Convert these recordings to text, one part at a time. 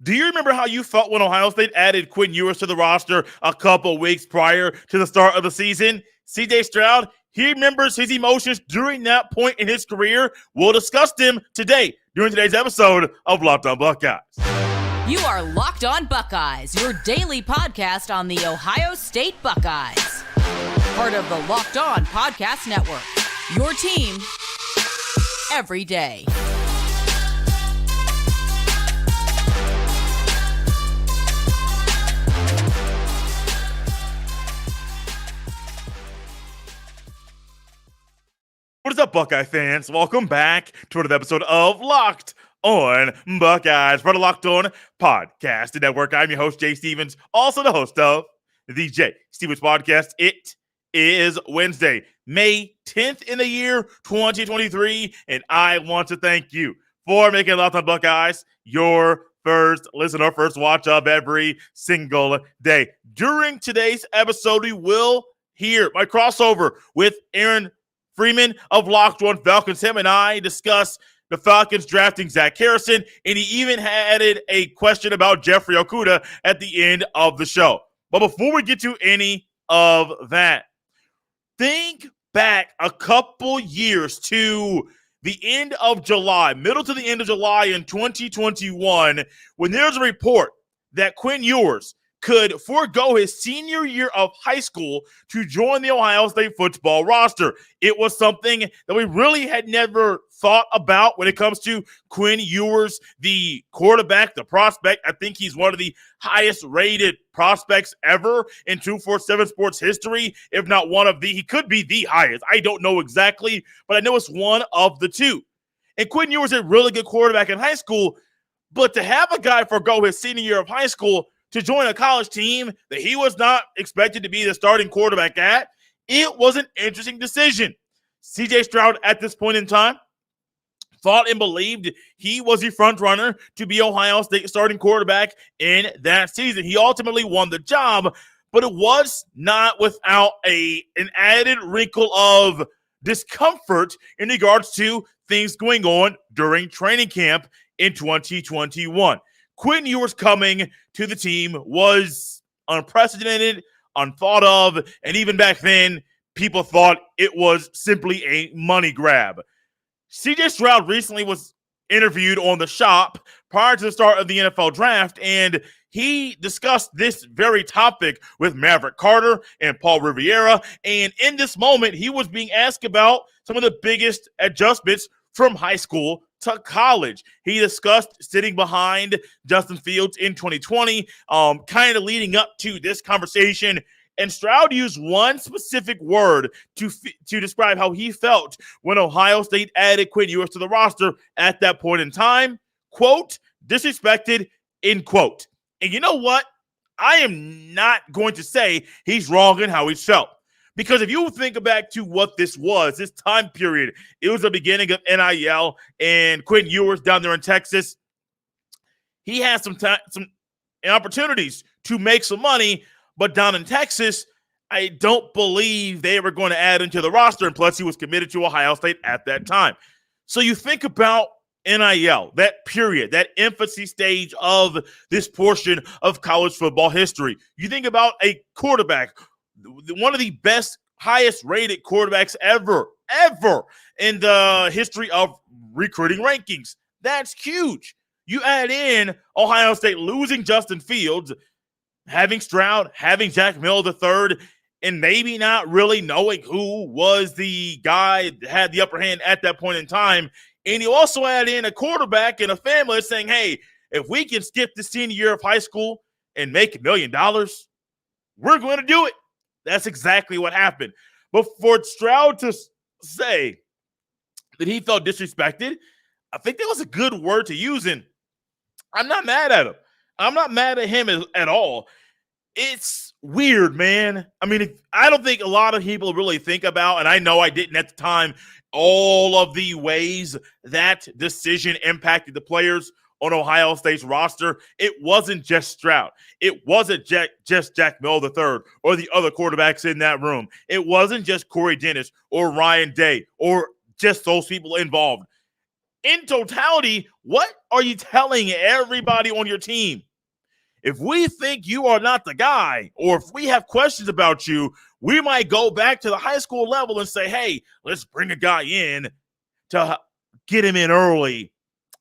Do you remember how you felt when Ohio State added Quinn Ewers to the roster a couple weeks prior to the start of the season? CJ Stroud, he remembers his emotions during that point in his career. We'll discuss them today during today's episode of Locked On Buckeyes. You are Locked On Buckeyes, your daily podcast on the Ohio State Buckeyes. Part of the Locked On Podcast Network, your team every day. What is up, Buckeye fans? Welcome back to another episode of Locked On Buckeyes, part of Locked On Podcast Network. I'm your host, Jay Stevens, also the host of the Jay Stevens Podcast. It is Wednesday, May 10th in the year 2023, and I want to thank you for making Locked On Buckeyes your first listen or first watch of every single day. During today's episode, we will hear my crossover with Aaron Freeman of Locked On Falcons. Him and I discuss the Falcons drafting Zach Harrison, and he even added a question about Jeffrey Okudah at the end of the show. But before we get to any of that, think back a couple years to the end of July, middle to the end of July in 2021, when there's a report that Quinn Ewers could forego his senior year of high school to join the Ohio State football roster. It was something that we really had never thought about when it comes to Quinn Ewers, the quarterback, the prospect. I think he's one of the highest rated prospects ever in 247 Sports history, if not one of the, he could be the highest. I don't know exactly, but I know it's one of the two. And Quinn Ewers is a really good quarterback in high school, but to have a guy forego his senior year of high school to join a college team that he was not expected to be the starting quarterback at, it was an interesting decision. CJ Stroud, at this point in time, thought and believed he was the front runner to be Ohio State starting quarterback in that season. He ultimately won the job, but it was not without an added wrinkle of discomfort in regards to things going on during training camp in 2021. Quinn Ewers coming to the team was unprecedented, unthought of, and even back then, people thought it was simply a money grab. CJ Stroud recently was interviewed on The Shop prior to the start of the NFL draft, and he discussed this very topic with Maverick Carter and Paul Riviera, and in this moment, he was being asked about some of the biggest adjustments from high school to college. He discussed sitting behind Justin Fields in 2020, kind of leading up to this conversation. And Stroud used one specific word to describe how he felt when Ohio State added Quinn Ewers to the roster at that point in time. Quote, disrespected, end quote. And you know what? I am not going to say he's wrong in how he felt. Because if you think back to what this was, this time period, it was the beginning of NIL, and Quinn Ewers down there in Texas, he had some opportunities to make some money, but down in Texas, I don't believe they were going to add him to the roster, and plus he was committed to Ohio State at that time. So you think about NIL, that period, that infancy stage of this portion of college football history. You think about a quarterback, one of the best, highest rated quarterbacks ever in the history of recruiting rankings. That's huge. You add in Ohio State losing Justin Fields, having Stroud, having Jack Mill III, and maybe not really knowing who was the guy that had the upper hand at that point in time. And you also add in a quarterback and a family saying, hey, if we can skip the senior year of high school and make $1 million, we're going to do it. That's exactly what happened. But for Stroud to say that he felt disrespected, I think that was a good word to use, and I'm not mad at him. I'm not mad at him at all. It's weird, man. I mean, I don't think a lot of people really think about, and I know I didn't at the time, all of the ways that decision impacted the players on Ohio State's roster. It wasn't just Stroud. It wasn't just Jack Mill III or the other quarterbacks in that room. It wasn't just Corey Dennis or Ryan Day or just those people involved. In totality, What are you telling everybody on your team? If we think you are not the guy, or if we have questions about you, we might go back to the high school level and say, hey, let's bring a guy in to get him in early,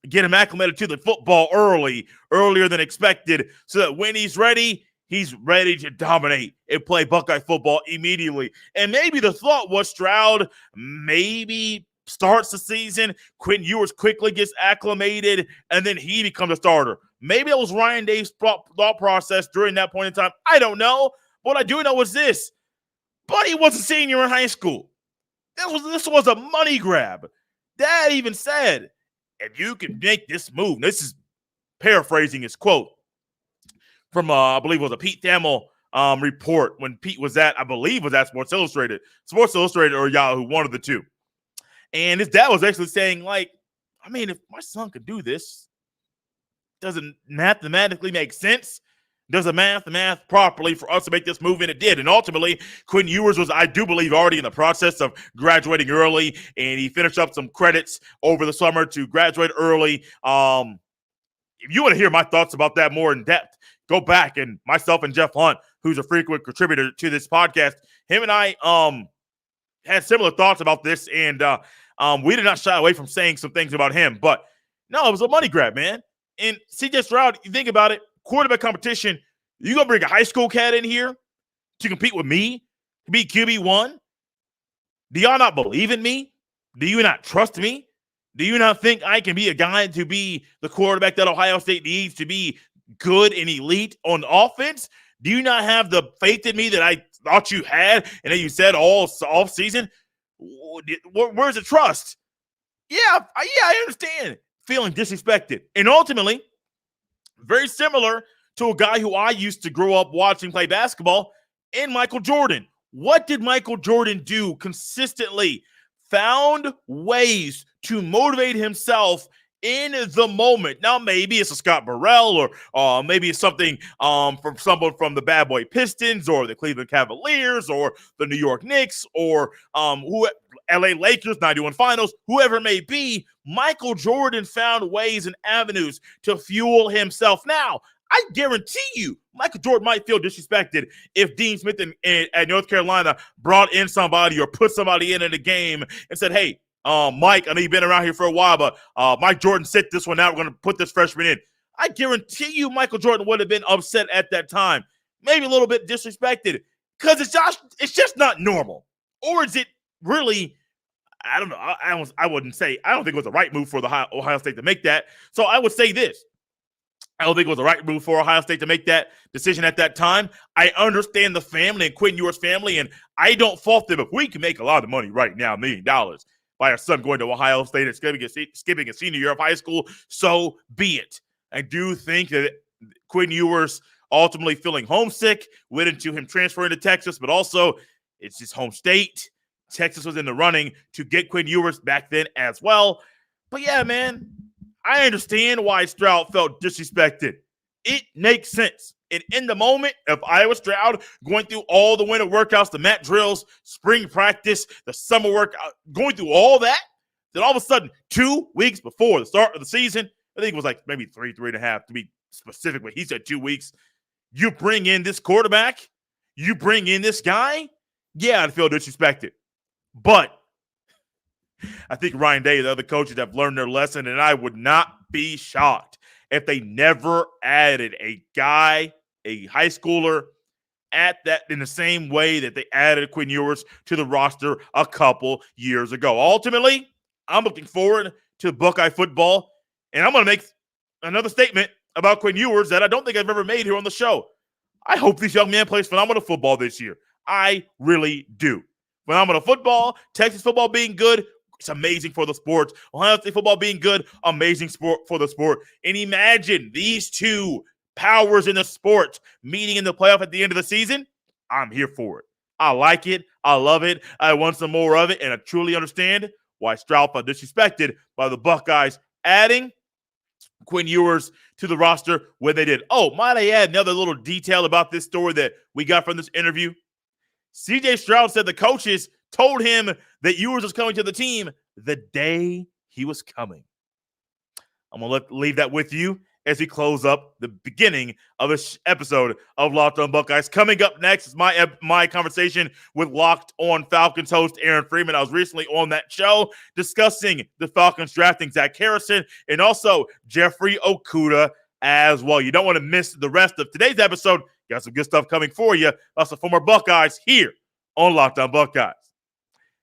get him acclimated to the football earlier than expected, so that when he's ready to dominate and play Buckeye football immediately. And maybe the thought was Stroud maybe starts the season, Quinn Ewers quickly gets acclimated, and then he becomes a starter. Maybe that was Ryan Day's thought process during that point in time. I don't know. What I do know is this. Buddy was a senior in high school. This was a money grab. Dad even said, if you can make this move, this is paraphrasing his quote from, I believe it was a Pete Thamel report when Pete was at, I believe was at Sports Illustrated or Yahoo, one of the two. And his dad was actually saying, like, I mean, if my son could do this, doesn't mathematically make sense? Does the math properly for us to make this move? And it did. And ultimately, Quinn Ewers was, I do believe, already in the process of graduating early, and he finished up some credits over the summer to graduate early. If you want to hear my thoughts about that more in depth, go back, and myself and Jeff Hunt, who's a frequent contributor to this podcast, him and I had similar thoughts about this, and we did not shy away from saying some things about him. But no, it was a money grab, man. And CJ Stroud, you think about it, quarterback competition, you going to bring a high school cat in here to compete with me, to be QB1? Do y'all not believe in me? Do you not trust me? Do you not think I can be a guy to be the quarterback that Ohio State needs to be good and elite on offense? Do you not have the faith in me that I thought you had and that you said all season? Where's the trust? Yeah, I understand feeling disrespected. And ultimately, very similar to a guy who I used to grow up watching play basketball, in Michael Jordan. What did Michael Jordan do consistently? Found ways to motivate himself in the moment. Now, maybe it's a Scott Burrell, or maybe it's something from someone from the Bad Boy Pistons or the Cleveland Cavaliers or the New York Knicks or LA Lakers, 91 finals, whoever it may be. Michael Jordan found ways and avenues to fuel himself. Now, I guarantee you, Michael Jordan might feel disrespected if Dean Smith at North Carolina brought in somebody or put somebody in the game and said, hey, Mike, I know you've been around here for a while, but Mike Jordan sit this one out. We're going to put this freshman in. I guarantee you Michael Jordan would have been upset at that time, maybe a little bit disrespected, because it's just not normal. Or is it really, I don't know. I wouldn't say, I don't think it was the right move for the Ohio State to make that. So I would say this. I don't think it was the right move for Ohio State to make that decision at that time. I understand the family and Quinn Ewers' family, and I don't fault them. If we can make a lot of money right now, $1 million, by our son going to Ohio State and skipping a senior year of high school, so be it. I do think that Quinn Ewers ultimately feeling homesick went into him transferring to Texas, but also it's his home state. Texas was in the running to get Quinn Ewers back then as well. But yeah, man, I understand why Stroud felt disrespected. It makes sense. And in the moment of Iowa Stroud going through all the winter workouts, the mat drills, spring practice, the summer workout, going through all that, then all of a sudden, 2 weeks before the start of the season, I think it was like maybe three and a half to be specific, but he said 2 weeks, you bring in this quarterback, you bring in this guy, yeah, I'd feel disrespected. But I think Ryan Day and the other coaches have learned their lesson, and I would not be shocked if they never added a guy, a high schooler, at that in the same way that they added Quinn Ewers to the roster a couple years ago. Ultimately, I'm looking forward to Buckeye football, and I'm going to make another statement about Quinn Ewers that I don't think I've ever made here on the show. I hope this young man plays phenomenal football this year. I really do. Phenomenal football, Texas football being good, it's amazing for the sport. Ohio State football being good, amazing sport for the sport. And imagine these two powers in the sport meeting in the playoff at the end of the season. I'm here for it. I like it. I love it. I want some more of it. And I truly understand why Stroud felt disrespected by the Buckeyes adding Quinn Ewers to the roster when they did. Oh, might I add another little detail about this story that we got from this interview? CJ Stroud said the coaches told him that Ewers was coming to the team the day he was coming. I'm going to leave that with you as we close up the beginning of this episode of Locked On Buckeyes. Coming up next is my conversation with Locked On Falcons host Aaron Freeman. I was recently on that show discussing the Falcons drafting Zach Harrison and also Jeffrey Okudah as well. You don't want to miss the rest of today's episode. Got some good stuff coming for you. Also, former Buckeyes here on Locked On Buckeyes.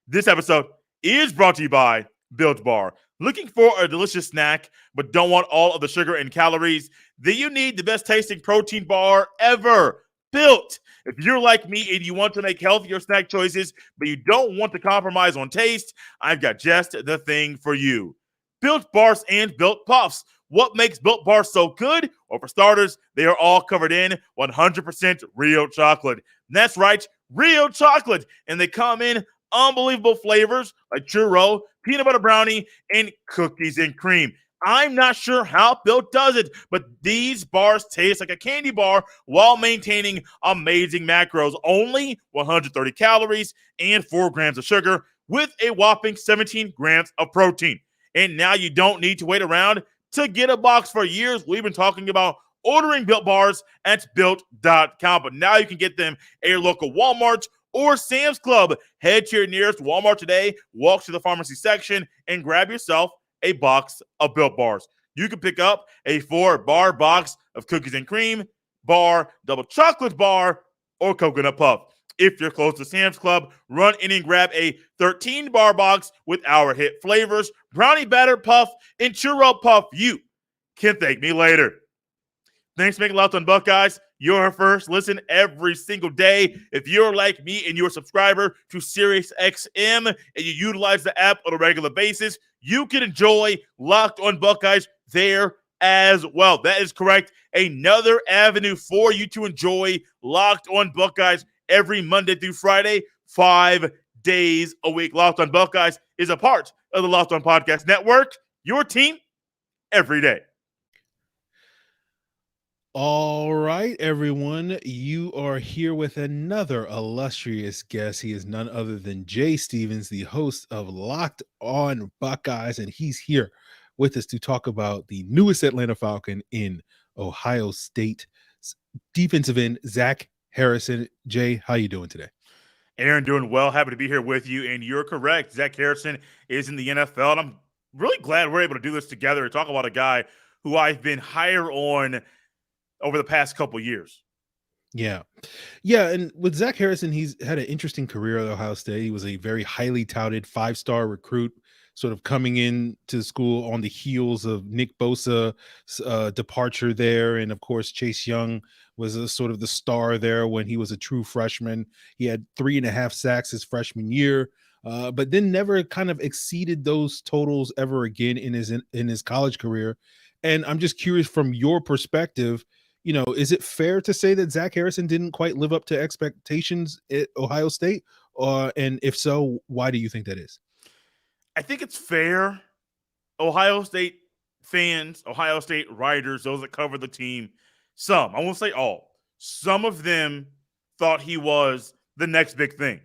This episode is brought to you by Built Bar. Looking for a delicious snack but don't want all of the sugar and calories? Then you need the best tasting protein bar ever. Built. If you're like me and you want to make healthier snack choices but you don't want to compromise on taste, I've got just the thing for you. Built Bars and Built Puffs. What makes Built Bars so good? Well, for starters, they are all covered in 100% real chocolate. That's right, real chocolate. And they come in unbelievable flavors like churro, peanut butter brownie, and cookies and cream. I'm not sure how Built does it, but these bars taste like a candy bar while maintaining amazing macros. Only 130 calories and 4 grams of sugar with a whopping 17 grams of protein. And now you don't need to wait around to get a box. For years, we've been talking about ordering Built Bars at Built.com, but now you can get them at your local Walmart or Sam's Club. Head to your nearest Walmart today, walk to the pharmacy section, and grab yourself a box of Built Bars. You can pick up a 4-bar box of cookies and cream, bar, double chocolate bar, or coconut puff. If you're close to Sam's Club, run in and grab a 13-bar box with our hit flavors, brownie batter puff, and churro puff. You can thank me later. Thanks for making Locked On Buckeyes your first listen every single day. If you're like me and you're a subscriber to SiriusXM and you utilize the app on a regular basis, you can enjoy Locked On Buckeyes there as well. That is correct. Another avenue for you to enjoy Locked On Buckeyes every Monday through Friday, 5 days a week. Locked On Buckeyes is a part of the Locked On Podcast Network, your team every day. All right, everyone, you are here with another illustrious guest. He is none other than Jay Stevens, the host of Locked On Buckeyes, and he's here with us to talk about the newest Atlanta Falcon in Ohio State, defensive end Zach Harrison. Jay, how you doing today? Aaron, doing well. Happy to be here with you, and you're correct. Zach Harrison is in the NFL, and I'm really glad we're able to do this together and talk about a guy who I've been higher on over the past couple years. Yeah. And with Zach Harrison, he's had an interesting career at Ohio State. He was a very highly touted 5-star recruit, sort of coming in to school on the heels of Nick Bosa's departure there. And of course, Chase Young was sort of the star there when he was a true freshman. He had 3.5 sacks his freshman year, but then never kind of exceeded those totals ever again in his college career. And I'm just curious, from your perspective, is it fair to say that Zach Harrison didn't quite live up to expectations at Ohio State? And if so, why do you think that is? I think it's fair. Ohio State fans, Ohio State writers, those that cover the team, some, I won't say all, some of them thought he was the next big thing.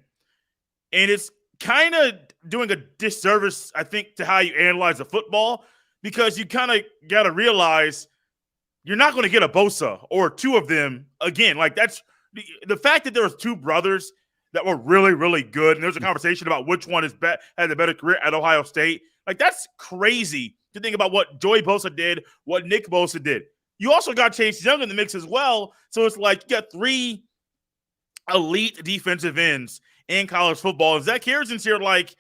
And it's kind of doing a disservice, I think, to how you analyze the football, because you kind of got to realize you're not going to get a Bosa or 2 of them again. Like, that's the fact that there was 2 brothers that were really, really good, and there's a conversation about which one had a better career at Ohio State. Like, that's crazy to think about what Joey Bosa did, what Nick Bosa did. You also got Chase Young in the mix as well, so it's like you got 3 elite defensive ends in college football. And Zach Harrison's here like,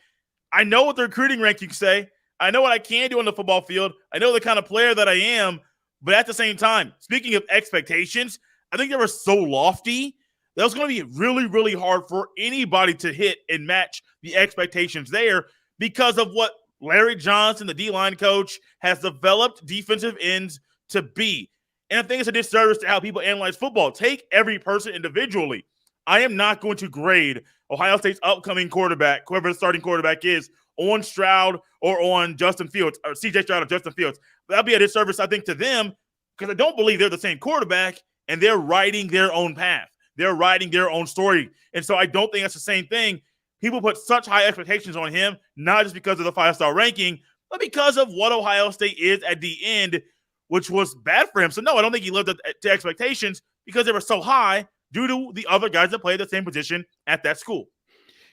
I know what the recruiting rankings say. I know what I can do on the football field. I know the kind of player that I am. But at the same time, speaking of expectations, I think they were so lofty that was going to be really, really hard for anybody to hit and match the expectations there because of what Larry Johnson, the D-line coach, has developed defensive ends to be. And I think it's a disservice to how people analyze football. Take every person individually. I am not going to grade Ohio State's upcoming quarterback, whoever the starting quarterback is, on Stroud or on Justin Fields, or CJ Stroud or Justin Fields. That'll be a disservice, I think, to them, because I don't believe they're the same quarterback, and they're writing their own path. They're writing their own story. And so I don't think that's the same thing. People put such high expectations on him, not just because of the 5-star ranking, but because of what Ohio State is at the end, which was bad for him. So, no, I don't think he lived up to expectations because they were so high due to the other guys that played the same position at that school.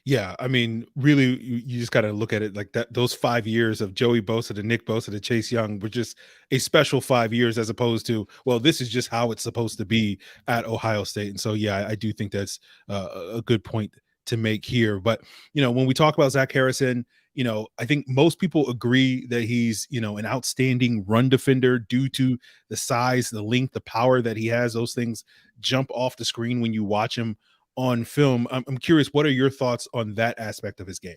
Yeah, I mean, really, you just got to look at it like that. Those 5 years of Joey Bosa to Nick Bosa to Chase Young were just a special 5 years, as opposed to, well, this is just how it's supposed to be at Ohio State. And so, yeah, I do think that's a good point to make here. But, when we talk about Zach Harrison, I think most people agree that he's, an outstanding run defender due to the size, the length, the power that he has. Those things jump off the screen when you watch him on film. I'm curious, what are your thoughts on that aspect of his game?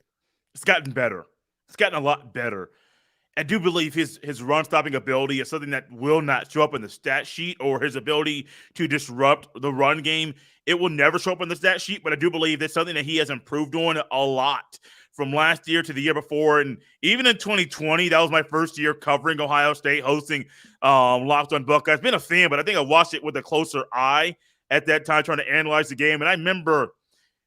It's gotten better. It's gotten a lot better. I do believe his run-stopping ability is something that will not show up in the stat sheet, or his ability to disrupt the run game. It will never show up in the stat sheet, but I do believe that's something that he has improved on a lot from last year to the year before. And even in 2020, that was my first year covering Ohio State, hosting Locked on Buckeyes. I've been a fan, but I think I watched it with a closer eye at that time, trying to analyze the game. And I remember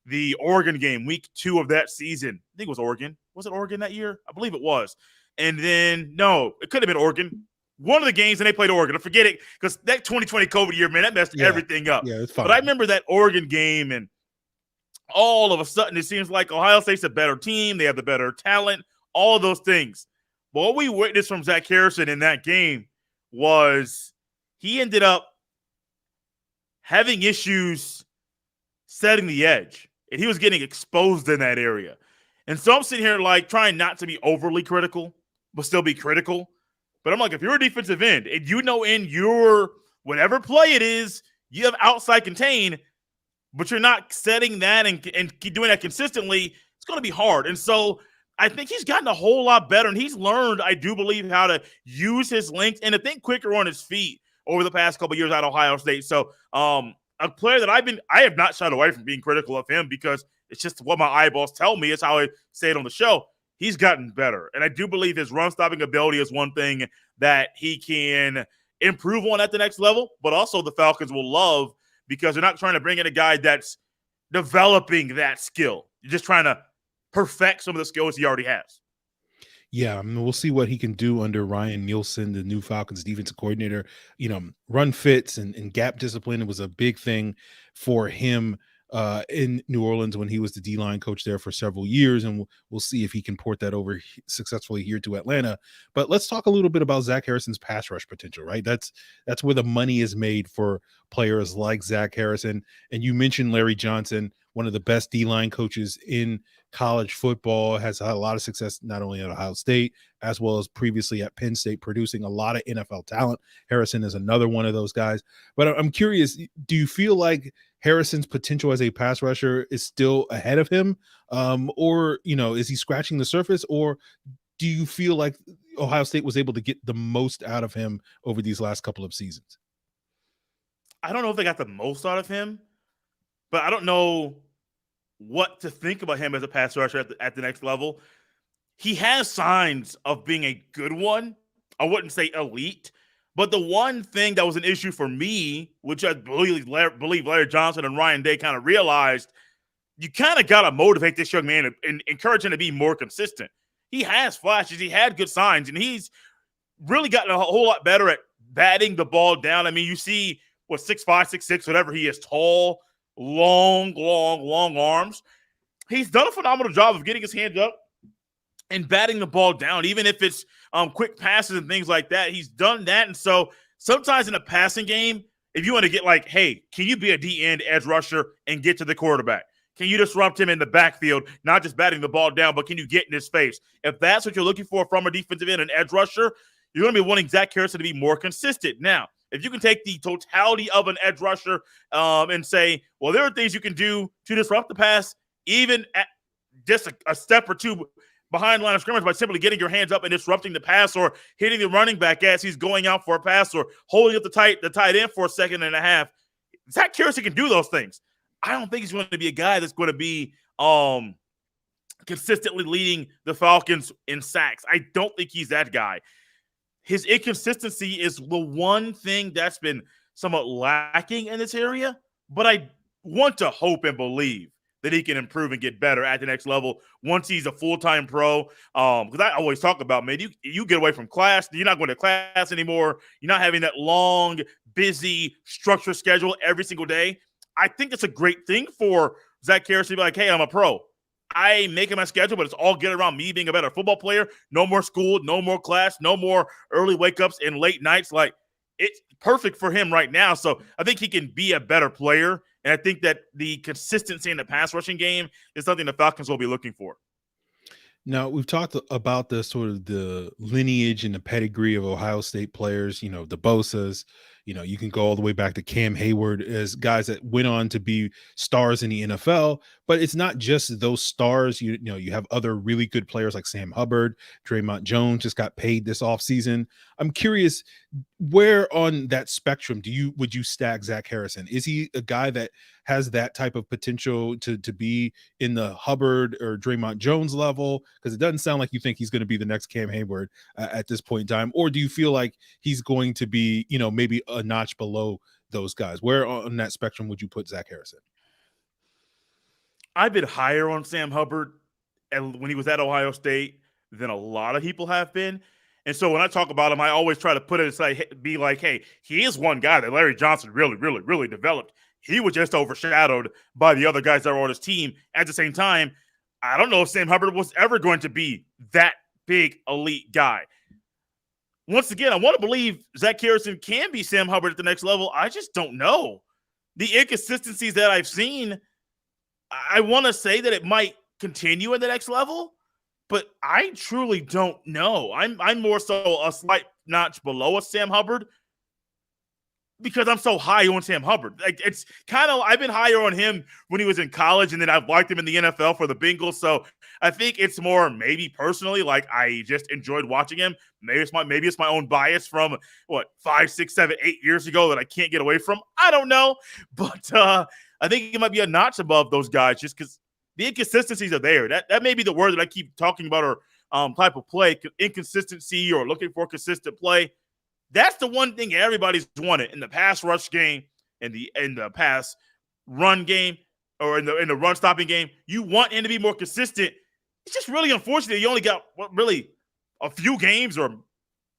the Oregon game, week 2 of that season. I think it was Oregon. Was it Oregon that year? I believe it was. And then, no, it could have been Oregon. One of the games, and they played Oregon. I forget it, because that 2020 COVID year, man, that messed everything up. Yeah, it's fine. But I remember that Oregon game, and all of a sudden, it seems like Ohio State's a better team. They have the better talent, all of those things. But what we witnessed from Zach Harrison in that game was he ended up having issues setting the edge, and he was getting exposed in that area. And so I'm sitting here like trying not to be overly critical, but still be critical. But I'm like, if you're a defensive end and in your whatever play it is, you have outside contain, but you're not setting that and keep doing that consistently, it's going to be hard. And so I think he's gotten a whole lot better, and he's learned, I do believe, how to use his length and to think quicker on his feet over the past couple of years at Ohio State. So a player that I have not shied away from being critical of him, because it's just what my eyeballs tell me. It's how I say it on the show. He's gotten better. And I do believe his run-stopping ability is one thing that he can improve on at the next level, but also the Falcons will love, because they're not trying to bring in a guy that's developing that skill. You're just trying to perfect some of the skills he already has. Yeah, I mean, we'll see what he can do under Ryan Nielsen, the new Falcons defensive coordinator. Run fits and gap discipline was a big thing for him in New Orleans when he was the D-line coach there for several years, and we'll see if he can port that over successfully here to Atlanta. But let's talk a little bit about Zach Harrison's pass rush potential, right? That's where the money is made for players like Zach Harrison. And you mentioned Larry Johnson, one of the best D-line coaches in college football, has had a lot of success not only at Ohio State as well as previously at Penn State, producing a lot of NFL talent. Harrison is another one of those guys. But I'm curious, do you feel like Harrison's potential as a pass rusher is still ahead of him? Or, is he scratching the surface? Or do you feel like Ohio State was able to get the most out of him over these last couple of seasons? I don't know if they got the most out of him, but I don't know what to think about him as a pass rusher at the next level. He has signs of being a good one. I wouldn't say elite, but the one thing that was an issue for me, which I believe Larry Johnson and Ryan Day kind of realized, you kind of got to motivate this young man and encourage him to be more consistent. He has flashes. He had good signs, and he's really gotten a whole lot better at batting the ball down. I mean, you see, 6'5", 6'6", whatever he is, tall, long arms. He's done a phenomenal job of getting his hands up and batting the ball down, even if it's quick passes and things like that. He's done that. And so sometimes in a passing game, if you want to get like, hey, can you be a D-end edge rusher and get to the quarterback? Can you disrupt him in the backfield, not just batting the ball down, but can you get in his face? If that's what you're looking for from a defensive end, an edge rusher, you're going to be wanting Zach Harrison to be more consistent. Now, if you can take the totality of an edge rusher and say, well, there are things you can do to disrupt the pass, even at just a step or two behind line of scrimmage, by simply getting your hands up and disrupting the pass, or hitting the running back as he's going out for a pass, or holding up the tight end for a second and a half. Zach Harrison can do those things. I don't think he's going to be a guy that's going to be consistently leading the Falcons in sacks. I don't think he's that guy. His inconsistency is the one thing that's been somewhat lacking in this area, but I want to hope and believe that he can improve and get better at the next level once he's a full-time pro. Because I always talk about, man, you get away from class, you're not going to class anymore. You're not having that long, busy, structured schedule every single day. I think it's a great thing for Zach Harrison to be like, hey, I'm a pro. I make it my schedule, but it's all geared around me being a better football player. No more school, no more class, no more early wake-ups and late nights. Like, it's perfect for him right now. So I think he can be a better player. And I think that the consistency in the pass rushing game is something the Falcons will be looking for. Now, we've talked about the sort of the lineage and the pedigree of Ohio State players, the Bosas. You can go all the way back to Cam Hayward as guys that went on to be stars in the NFL. But it's not just those stars. You have other really good players like Sam Hubbard, Draymond Jones just got paid this offseason. I'm curious, where on that spectrum would you stack Zach Harrison? Is he a guy that has that type of potential to be in the Hubbard or Draymond Jones level? Because it doesn't sound like you think he's going to be the next Cam Hayward at this point in time. Or do you feel like he's going to be, maybe a notch below those guys? Where on that spectrum would you put Zach Harrison? I've been higher on Sam Hubbard when he was at Ohio State than a lot of people have been. And so when I talk about him, I always try to put it aside, be like, hey, he is one guy that Larry Johnson really, really, really developed. He was just overshadowed by the other guys that were on his team. At the same time, I don't know if Sam Hubbard was ever going to be that big elite guy. Once again, I want to believe Zach Harrison can be Sam Hubbard at the next level. I just don't know. The inconsistencies that I've seen, I want to say that it might continue at the next level, but I truly don't know. I'm more so a slight notch below a Sam Hubbard because I'm so high on Sam Hubbard. Like, it's kind of, I've been higher on him when he was in college, and then I've liked him in the NFL for the Bengals. So I think it's more maybe personally, like I just enjoyed watching him. Maybe it's my own bias from 5, 6, 7, 8 years ago that I can't get away from. I don't know, but I think it might be a notch above those guys just because the inconsistencies are there. That may be the word that I keep talking about, or type of play, inconsistency, or looking for consistent play. That's the one thing everybody's wanted in the pass rush game, in the pass run game, or in the run stopping game. You want him to be more consistent. It's just really unfortunate you only got really a few games, or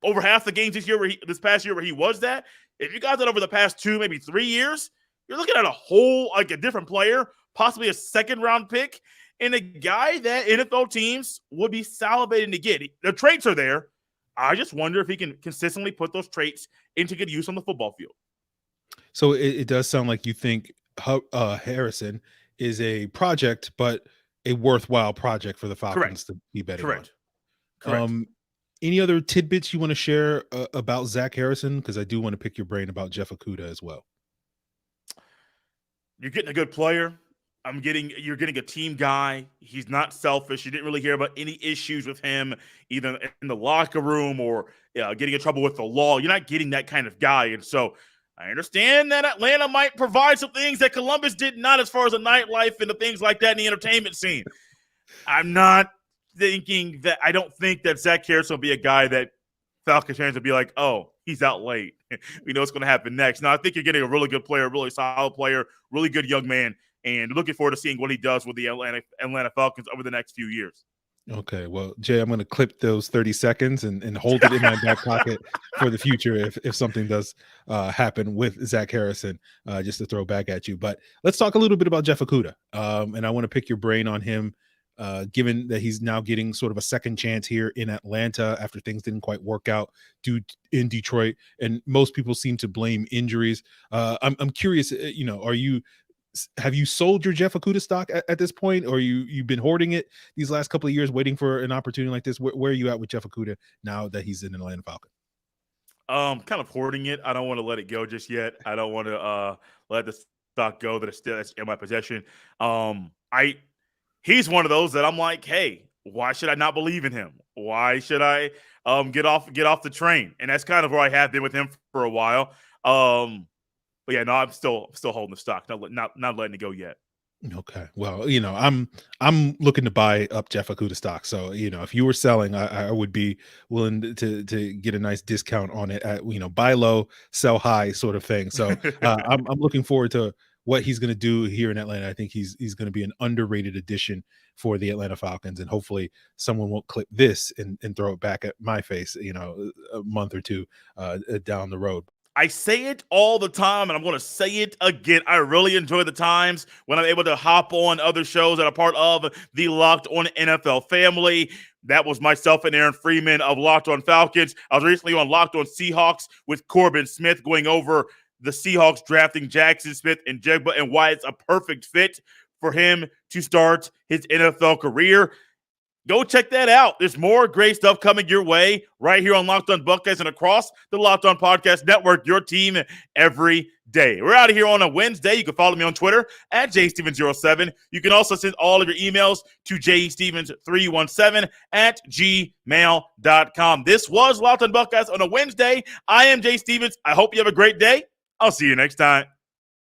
over half the games this past year where he was that. If you got that over the past 2, maybe 3 years, you're looking at a different player, possibly a second-round pick, and a guy that NFL teams would be salivating to get. The traits are there. I just wonder if he can consistently put those traits into good use on the football field. So it does sound like you think Harrison is a project, but a worthwhile project for the Falcons to be betting on. Correct. Any other tidbits you want to share about Zach Harrison? Because I do want to pick your brain about Jeff Okudah as well. You're getting a good player. You're getting a team guy. He's not selfish. You didn't really hear about any issues with him, either in the locker room or getting in trouble with the law. You're not getting that kind of guy. And so I understand that Atlanta might provide some things that Columbus did not, as far as the nightlife and the things like that in the entertainment scene. I don't think that Zach Harrison will be a guy that Falcons fans will be like, oh, he's out late. We know what's going to happen next. Now, I think you're getting a really good player, really solid player, really good young man, and looking forward to seeing what he does with the Atlanta Falcons over the next few years. Okay, well, Jay, I'm going to clip those 30 seconds and hold it in my back pocket for the future if something does happen with Zach Harrison, just to throw back at you. But let's talk a little bit about Jeff Okudah, and I want to pick your brain on him, given that he's now getting sort of a second chance here in Atlanta after things didn't quite work out in Detroit, and most people seem to blame injuries. I'm curious, have you sold your Jeff Okudah stock at this point, or you've been hoarding it these last couple of years, waiting for an opportunity like this? Where are you at with Jeff Okudah now that he's in an Atlanta Falcon? Kind of hoarding it. I don't want to let it go just yet. I don't want to let the stock go that's in my possession. He's one of those that I'm like, hey, why should I not believe in him? Why should I get off the train? And that's kind of where I have been with him for a while. But yeah, no, I'm still holding the stock, not letting it go yet. Okay, well, I'm looking to buy up Jeff Okudah stock. So if you were selling, I would be willing to get a nice discount on it at buy low, sell high sort of thing. So I'm looking forward to what he's going to do here in Atlanta. I think he's going to be an underrated addition for the Atlanta Falcons, and hopefully someone won't clip this and throw it back at my face, a month or two down the road. I say it all the time, and I'm going to say it again. I really enjoy the times when I'm able to hop on other shows that are part of the Locked On NFL family. That was myself and Aaron Freeman of Locked On Falcons. I was recently on Locked On Seahawks with Corbin Smith going over the Seahawks drafting Jackson Smith and Jigba and why it's a perfect fit for him to start his NFL career. Go check that out. There's more great stuff coming your way right here on Locked On Buckeyes and across the Locked On Podcast Network, your team every day. We're out of here on a Wednesday. You can follow me on Twitter at jstevens07. You can also send all of your emails to jstevens317 at gmail.com. This was Locked On Buckeyes on a Wednesday. I am Jay Stevens. I hope you have a great day. I'll see you next time.